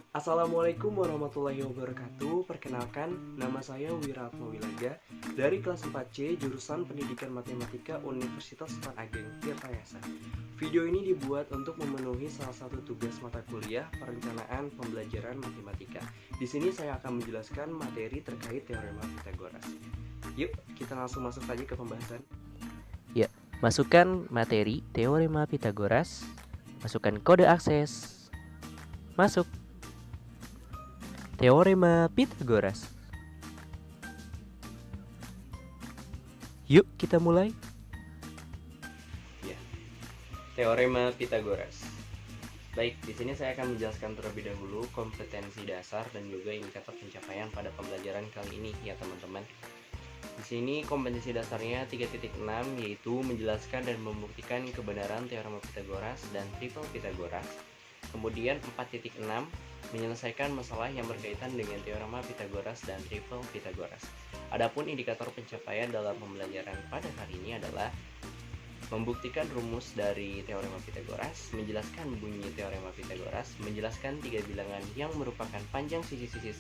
Assalamualaikum warahmatullahi wabarakatuh. Perkenalkan, nama saya Wiratno Wilaga dari kelas 4C jurusan Pendidikan Matematika Universitas Sultan Ageng, Tirtayasa. Video ini dibuat untuk memenuhi salah satu tugas mata kuliah perencanaan pembelajaran matematika. Di sini saya akan menjelaskan materi terkait teorema Pitagoras. Yuk, kita langsung masuk saja ke pembahasan. Ya, masukkan materi teorema Pitagoras, masukkan kode akses, masuk. Teorema Pitagoras. Yuk kita mulai. Ya, teorema Pitagoras. Baik, di sini saya akan menjelaskan terlebih dahulu kompetensi dasar dan juga indikator pencapaian pada pembelajaran kali ini ya teman-teman. Di sini kompetensi dasarnya 3.6 yaitu menjelaskan dan membuktikan kebenaran teorema Pitagoras dan triple Pitagoras. Kemudian 4.6 menyelesaikan masalah yang berkaitan dengan teorema Pitagoras dan triple Pitagoras. Adapun indikator pencapaian dalam pembelajaran pada kali ini adalah membuktikan rumus dari teorema Pitagoras, menjelaskan bunyi teorema Pitagoras, menjelaskan tiga bilangan yang merupakan panjang sisi-sisi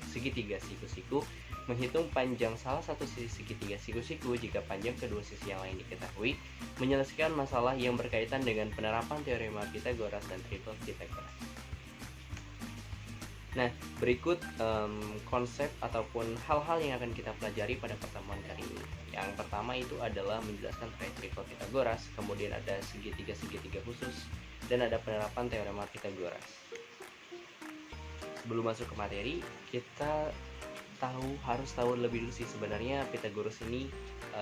segitiga siku-siku, menghitung panjang salah satu sisi segitiga siku-siku jika panjang kedua sisi yang lain diketahui, menyelesaikan masalah yang berkaitan dengan penerapan teorema Pitagoras dan triple Pitagoras. Nah, berikut konsep ataupun hal-hal yang akan kita pelajari pada pertemuan kali ini. Yang pertama itu adalah menjelaskan terkait triple Pitagoras, kemudian ada segitiga-segitiga khusus, dan ada penerapan teorema Pitagoras. Sebelum masuk ke materi, kita harus tahu lebih dulu sih sebenarnya Pitagoras ini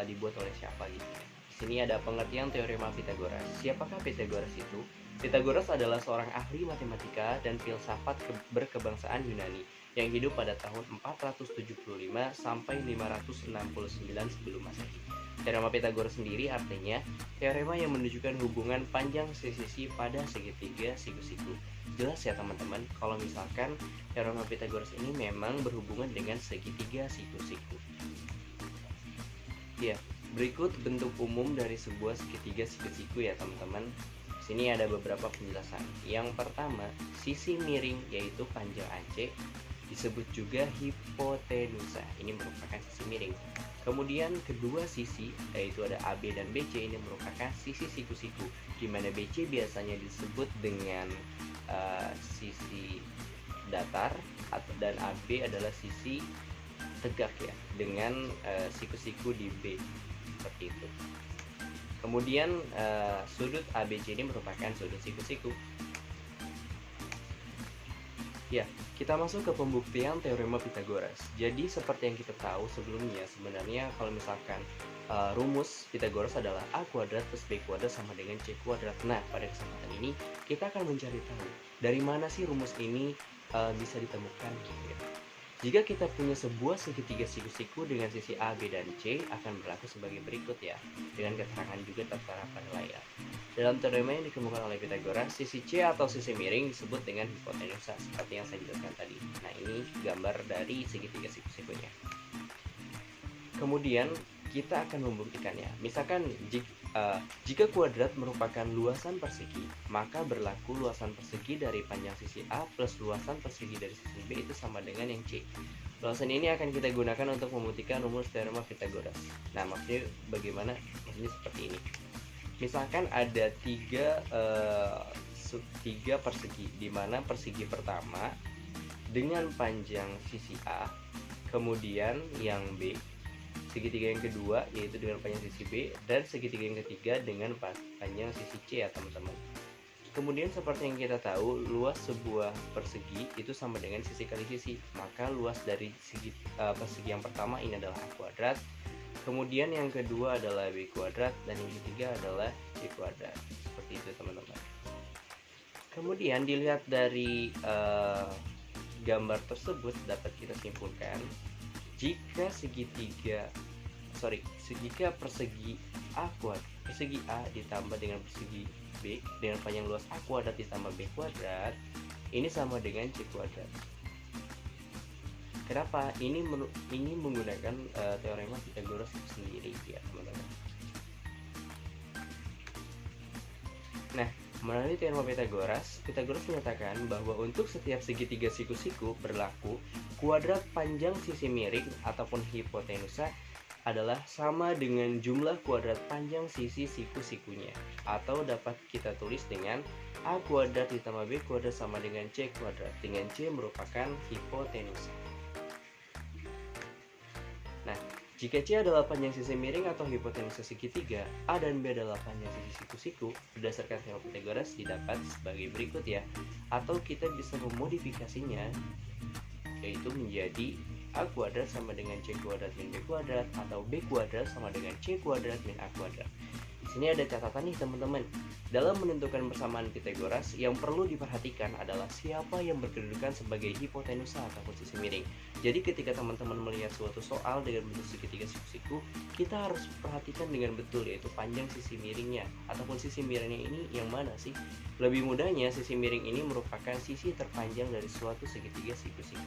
dibuat oleh siapa gitu ya. Di sini ada pengertian teorema Pitagoras. Siapakah Pitagoras itu? Pitagoras adalah seorang ahli matematika dan filsafat berkebangsaan Yunani yang hidup pada tahun 475 sampai 569 sebelum Masehi. Teorema Pitagoras sendiri artinya teorema yang menunjukkan hubungan panjang sisi-sisi pada segitiga siku-siku. Jelas ya teman-teman, kalau misalkan teorema Pitagoras ini memang berhubungan dengan segitiga siku-siku. Ya, berikut bentuk umum dari sebuah segitiga siku-siku ya teman-teman. Sini ada beberapa penjelasan. Yang pertama, sisi miring yaitu panjang AC disebut juga hipotenusa. Ini merupakan sisi miring. Kemudian kedua sisi yaitu ada AB dan BC, ini merupakan sisi siku-siku, di mana BC biasanya disebut dengan sisi datar dan AB adalah sisi tegak ya, dengan siku-siku di B seperti itu. Kemudian sudut ABC ini merupakan sudut siku-siku. Ya, kita masuk ke pembuktian teorema Pitagoras. Jadi seperti yang kita tahu sebelumnya, sebenarnya kalau misalkan rumus Pitagoras adalah A kuadrat plus B kuadrat sama dengan C kuadrat. Nah, pada kesempatan ini kita akan mencari tahu dari mana sih rumus ini bisa ditemukan gitu ya. Jika kita punya sebuah segitiga siku-siku dengan sisi A, B, dan C akan berlaku sebagai berikut ya, dengan keterangan juga tertera pada layar. Dalam teorema yang dikemukakan oleh Pitagoras, sisi C atau sisi miring disebut dengan hipotenusa seperti yang saya jelaskan tadi. Nah, ini gambar dari segitiga siku-sikunya. Kemudian kita akan membuktikannya. Misalkan jika kuadrat merupakan luasan persegi, maka berlaku luasan persegi dari panjang sisi A plus luasan persegi dari sisi B itu sama dengan yang C. Luasan ini akan kita gunakan untuk membuktikan rumus teorema Pitagoras. Nah, maksudnya bagaimana? Maksudnya seperti ini. Misalkan ada tiga persegi, di mana persegi pertama dengan panjang sisi A, kemudian yang B, segitiga yang kedua yaitu dengan panjang sisi B, dan segitiga yang ketiga dengan panjang sisi C ya teman-teman. Kemudian seperti yang kita tahu, luas sebuah persegi itu sama dengan sisi kali sisi. Maka luas dari persegi yang pertama ini adalah A kuadrat, kemudian yang kedua adalah B kuadrat, dan yang ketiga adalah C kuadrat. Seperti itu teman-teman. Kemudian dilihat dari gambar tersebut dapat kita simpulkan jika persegi A kuadrat, persegi A ditambah dengan persegi B dengan panjang luas A kuadrat ditambah B kuadrat, ini sama dengan C kuadrat. Kenapa? Ini menggunakan teorema Pitagoras itu sendiri ya teman-teman. Nah, Melalui teorema Pythagoras menyatakan bahwa untuk setiap segitiga siku-siku berlaku kuadrat panjang sisi miring ataupun hipotenusa adalah sama dengan jumlah kuadrat panjang sisi siku-sikunya, atau dapat kita tulis dengan A kuadrat ditambah B kuadrat sama dengan C kuadrat, dengan C merupakan hipotenusa. Nah, jika C adalah panjang sisi miring atau hipotenusa segitiga, A dan B adalah panjang sisi siku-siku, berdasarkan teorema Pythagoras didapat sebagai berikut ya. Atau kita bisa memodifikasinya, yaitu menjadi A kuadrat sama dengan C kuadrat min B kuadrat, atau B kuadrat sama dengan C kuadrat min A kuadrat. Di sini ada catatan nih teman-teman. Dalam menentukan persamaan Pythagoras, yang perlu diperhatikan adalah siapa yang berkedudukan sebagai hipotenusa ataupun sisi miring. Jadi ketika teman-teman melihat suatu soal dengan bentuk segitiga siku-siku, kita harus perhatikan dengan betul, yaitu panjang sisi miringnya ataupun sisi miringnya ini yang mana sih. Lebih mudahnya, sisi miring ini merupakan sisi terpanjang dari suatu segitiga siku-siku.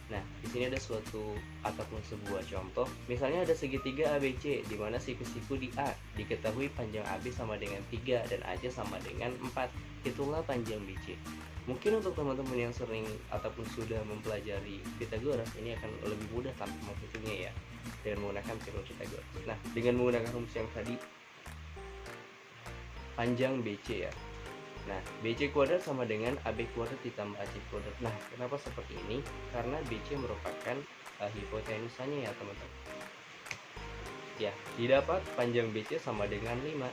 Nah, di sini ada suatu ataupun sebuah contoh. Misalnya ada segitiga ABC di mana siku-siku di A diketahui panjang AB sama dengan 3 dan AC sama dengan 4. Itulah panjang BC. Mungkin untuk teman-teman yang sering ataupun sudah mempelajari Pythagoras, ini akan lebih mudah tanpa menghitungnya ya, dengan menggunakan teorema Pythagoras. Nah, dengan menggunakan rumus yang tadi, panjang BC ya. Nah, BC kuadrat sama dengan AB kuadrat ditambah AC kuadrat. Nah, kenapa seperti ini? Karena BC merupakan hipotenusanya ya teman-teman. Ya, didapat panjang BC sama dengan 5.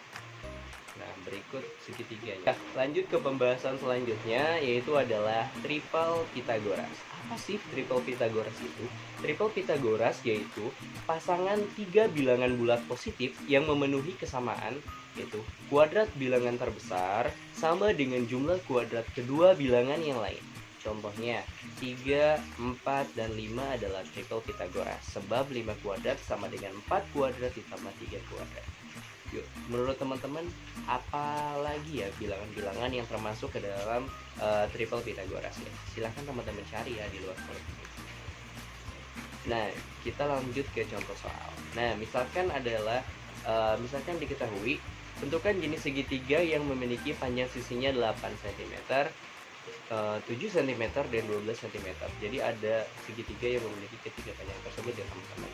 Nah, berikut segitiganya. Nah, lanjut ke pembahasan selanjutnya, yaitu adalah triple Pythagoras. Apa sih triple Pythagoras itu? Triple Pythagoras yaitu pasangan 3 bilangan bulat positif yang memenuhi kesamaan, yaitu kuadrat bilangan terbesar sama dengan jumlah kuadrat kedua bilangan yang lain. Contohnya 3, 4, dan 5 adalah triple Pythagoras, sebab 5 kuadrat sama dengan 4 kuadrat ditambah 3 kuadrat. Yuk, menurut teman-teman, apa lagi ya bilangan-bilangan yang termasuk ke dalam triple Pythagoras ya? Silahkan teman-teman cari ya di luar kolom. Nah, kita lanjut ke contoh soal. Nah, misalkan misalkan diketahui tentukan jenis segitiga yang memiliki panjang sisinya 8 cm, 7 cm, dan 12 cm. Jadi ada segitiga yang memiliki ketiga panjang tersebut ya teman-teman.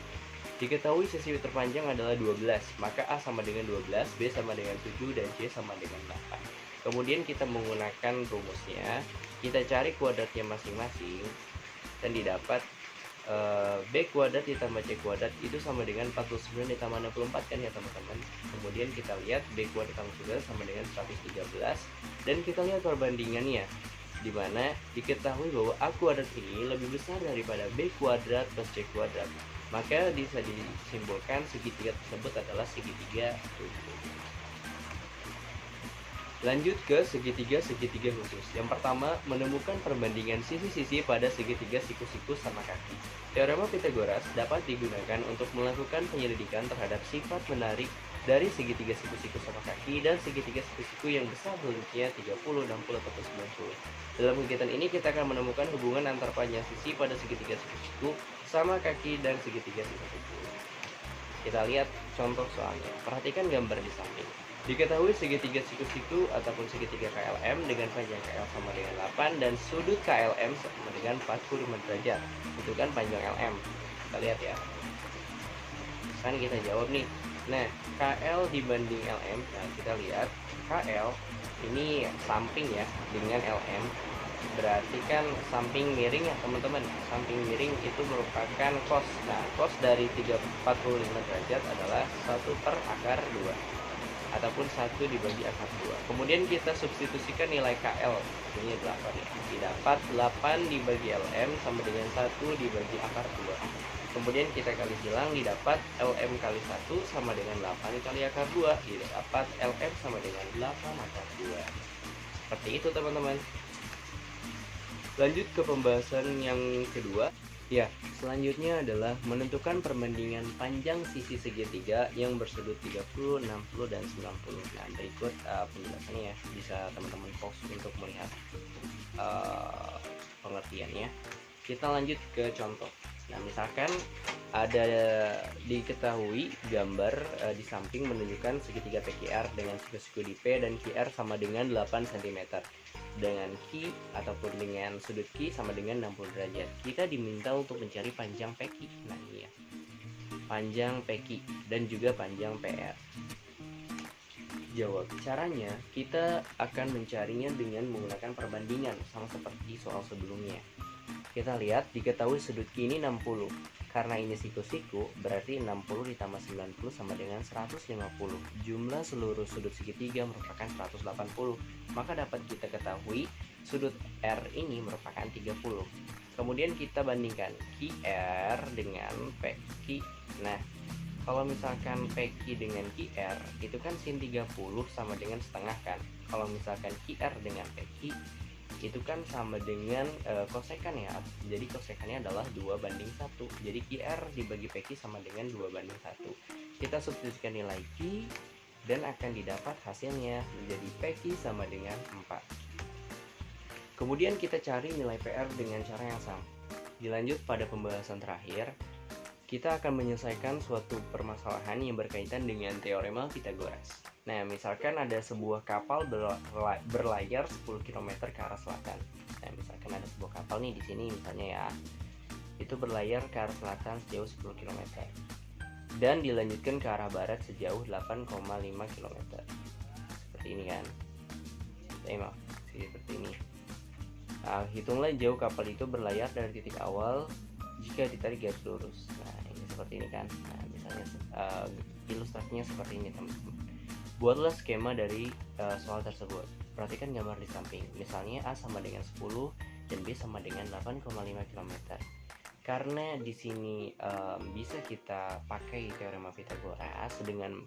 Diketahui sisi terpanjang adalah 12, maka A sama dengan 12, B sama dengan 7, dan C sama dengan 8. Kemudian kita menggunakan rumusnya, kita cari kuadratnya masing-masing, dan didapat B kuadrat ditambah C kuadrat itu sama dengan 49 ditambah 64 kan ya teman-teman. Kemudian kita lihat B kuadrat ditambah 9 sama dengan 113, dan kita lihat perbandingannya, di mana diketahui bahwa A kuadrat ini lebih besar daripada B kuadrat plus C kuadrat. Maka bisa disimpulkan segitiga tersebut adalah segitiga khusus. Lanjut ke segitiga khusus. Yang pertama, menemukan perbandingan sisi-sisi pada segitiga siku-siku sama kaki. Teorema Pythagoras dapat digunakan untuk melakukan penyelidikan terhadap sifat menarik dari segitiga siku-siku sama kaki dan segitiga siku-siku yang besar bentuknya 30, 60, atau 90. Dalam kegiatan ini kita akan menemukan hubungan antar panjang sisi pada segitiga siku-siku sama kaki dan segitiga siku-siku. Kita lihat contoh soalnya. Perhatikan gambar di samping. Diketahui segitiga siku-siku ataupun segitiga KLM dengan panjang KL sama dengan 8 dan sudut KLM sama dengan 45 derajat. Tentukan panjang LM. Kita lihat ya. Kan kita jawab nih. Nah, KL dibanding LM. Nah, kita lihat KL ini samping ya dengan LM. Berarti kan samping miring ya teman-teman. Samping miring itu merupakan cos. Nah, cos dari 45 derajat adalah 1/2 ataupun 1 dibagi akar 2. Kemudian kita substitusikan nilai KL, ini 8 ya. Didapat 8 dibagi LM sama dengan 1 dibagi akar 2. Kemudian kita kali silang, didapat LM kali 1 sama dengan 8 kali akar 2. Didapat LM sama dengan 8 akar 2. Seperti itu teman-teman. Lanjut ke pembahasan yang kedua. Ya, selanjutnya adalah menentukan perbandingan panjang sisi segitiga yang bersudut 30, 60, dan 90. Nah, berikut penjelasannya ya. Bisa teman-teman pause untuk melihat pengertiannya. Kita lanjut ke contoh. Nah, misalkan ada diketahui gambar di samping menunjukkan segitiga PQR dengan siku-siku di P dan QR sama dengan 8 cm. Dengan Q ataupun dengan sudut Q sama dengan 60 derajat. Kita diminta untuk mencari panjang PQ. Nah, ini ya. Panjang PQ dan juga panjang PR. Jawab. Caranya, kita akan mencarinya dengan menggunakan perbandingan sama seperti soal sebelumnya. Kita lihat diketahui sudut Q ini 60. Karena ini siku-siku, berarti 60 ditambah 90 sama dengan 150. Jumlah seluruh sudut segitiga merupakan 180. Maka dapat kita ketahui sudut R ini merupakan 30. Kemudian kita bandingkan QR dengan PQ. Nah, kalau misalkan PQ dengan QR itu kan sin 30 sama dengan setengah kan. Kalau misalkan QR dengan PQ itu kan sama dengan kosekan ya. Jadi kosekannya adalah 2:1. Jadi QR dibagi PQ sama dengan 2:1. Kita substitusikan nilai Q dan akan didapat hasilnya menjadi PQ sama dengan 4. Kemudian kita cari nilai PR dengan cara yang sama. Dilanjut pada pembahasan terakhir, kita akan menyelesaikan suatu permasalahan yang berkaitan dengan teorema Pythagoras. Nah, misalkan ada sebuah kapal berlayar 10 km ke arah selatan. Nah, misalkan ada sebuah kapal nih di sini misalnya ya. Itu berlayar ke arah selatan sejauh 10 km. Dan dilanjutkan ke arah barat sejauh 8,5 km. Seperti ini kan. Seperti ini. Nah, hitunglah jauh kapal itu berlayar dari titik awal jika ditarik garis lurus. Nah, ini seperti ini kan. Nah, misalnya ilustrasinya seperti ini teman-teman. Buatlah skema dari soal tersebut. Perhatikan gambar di samping. Misalnya A sama dengan 10 dan B sama dengan 8,5 km. Karena di sini bisa kita pakai teorema Pythagoras dengan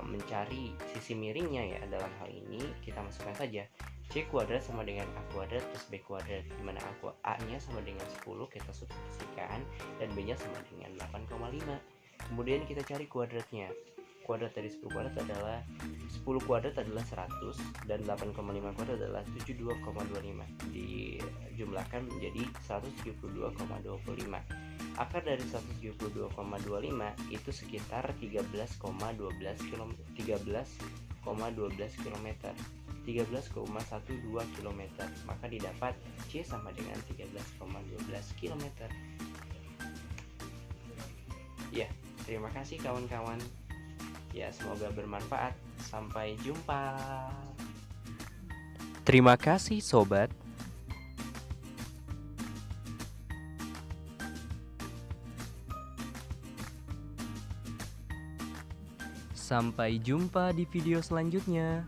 mencari sisi miringnya ya. Dalam hal ini kita masukkan saja C kuadrat sama dengan A kuadrat plus B kuadrat, dimana A-nya sama dengan 10 kita substitusikan dan B-nya sama dengan 8,5. Kemudian kita cari kuadratnya. Kuadrat dari 10 kuadrat adalah 10 kuadrat adalah 100 dan 8,5 kuadrat adalah 72,25. Dijumlahkan menjadi 172,25. Akar dari 172,25 itu sekitar 13,12 km. 13,12 km. Maka didapat C sama dengan 13,12 km. Ya, terima kasih kawan-kawan. Ya, semoga bermanfaat. Sampai jumpa. Terima kasih sobat. Sampai jumpa di video selanjutnya.